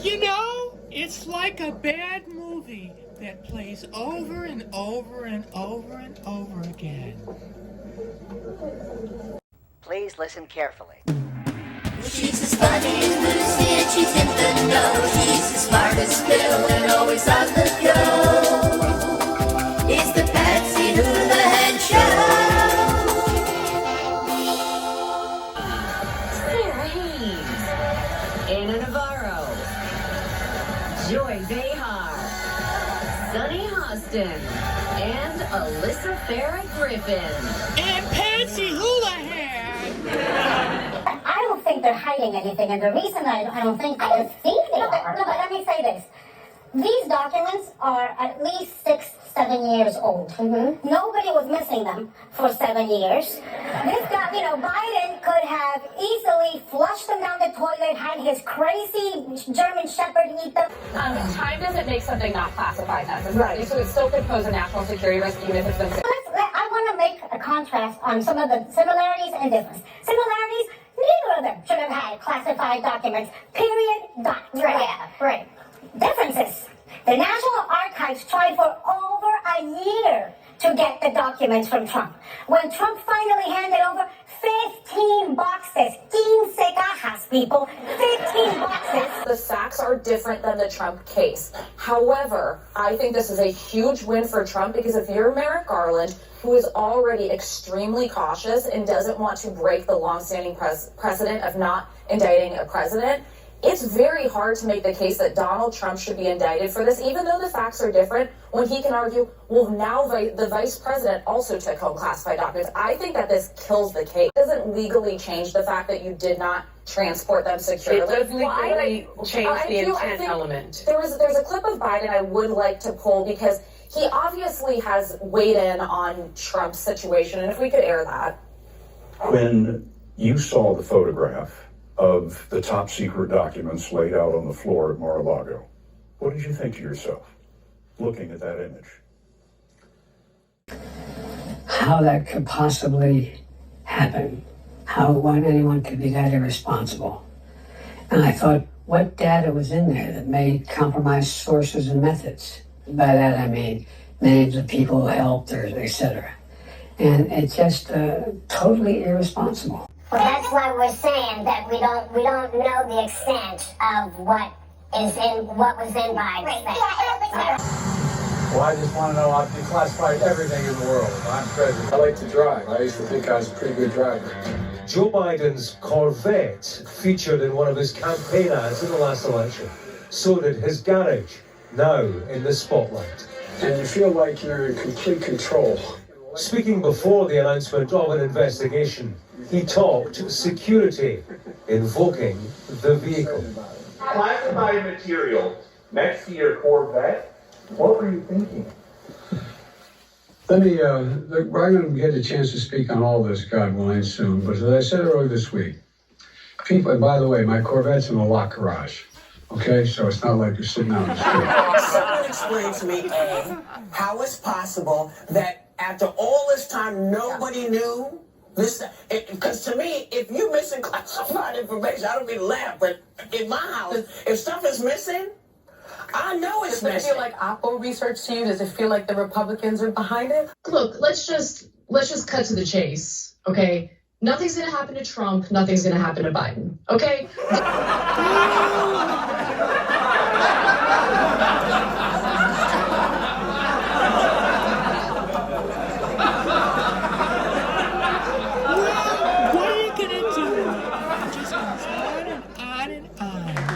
You know, it's like a bad movie that plays over and over and over and over again. Please listen carefully. She's as funny as Lucy and she's in the know. She's as smart as Bill and always on the go. It's the Patsy Hoolahan Show. Sarah Haynes, Anna Navarro, Joy Behar, Sunny Hostin, and Alyssa Farah Griffin. And Patsy Hoolahan! I don't think they're hiding anything, and the reason I don't think they are... No, but let me say this. These documents are at least 6-7 years old. Nobody was missing them for 7 years. This guy, Biden could have easily flushed them down the toilet, had his crazy German Shepherd eat them. Time doesn't make something not classified necessarily, so it still could pose a national security risk even if it's been... I want to make a contrast on some of the similarities and differences. Similarities, neither of them should have had classified documents. Period. Dot. Right. Differences. The National Archives tried for over a year to get the documents from Trump. When Trump finally handed over 15 boxes, 15 cajas, people, 15 boxes. The facts are different than the Trump case. However, I think this is a huge win for Trump because if you're Merrick Garland, who is already extremely cautious and doesn't want to break the longstanding precedent of not indicting a president, it's very hard to make the case that Donald Trump should be indicted for this, even though the facts are different, when he can argue, well, now the vice president also took home classified documents. I think that this kills the case. It doesn't legally change the fact that you did not transport them securely. It does legally change the intent element. There's a clip of Biden I would like to pull because he obviously has weighed in on Trump's situation, and if we could air that. When you saw the photograph of the top secret documents laid out on the floor at Mar-a-Lago, what did you think to yourself, looking at that image? How that could possibly happen, how anyone could be that irresponsible. And I thought, what data was in there that may compromise sources and methods? By that I mean names of people who helped, or et cetera. And it's just totally irresponsible. Well, that's why we're saying that we don't know the extent of what was in Biden's thing. Well, I just want to know I've declassified everything in the world. I'm president. I like to drive. I used to think I was a pretty good driver. Joe Biden's Corvette featured in one of his campaign ads in the last election. So did his garage, now in the spotlight. And you feel like you're in complete control. Speaking before the announcement of an investigation, he talked security, invoking the vehicle. Classified material next to your Corvette? What were you thinking? Let me, I'm going to get a chance to speak on all this, God willing, soon. But as I said earlier this week, people, and by the way, my Corvette's in a locked garage. Okay, so it's not like you're sitting out in the street. Someone explain to me, A, how it's possible that after all this time, nobody knew this? Because to me, if you're missing classified information, I don't mean to laugh, but in my house, if stuff is missing, I know it's missing. Does it feel like Oppo research to you? Does it feel like the Republicans are behind it? Look, let's just cut to the chase, okay? Nothing's gonna happen to Trump. Nothing's gonna happen to Biden, okay? What are you gonna do? It just goes on and on and on.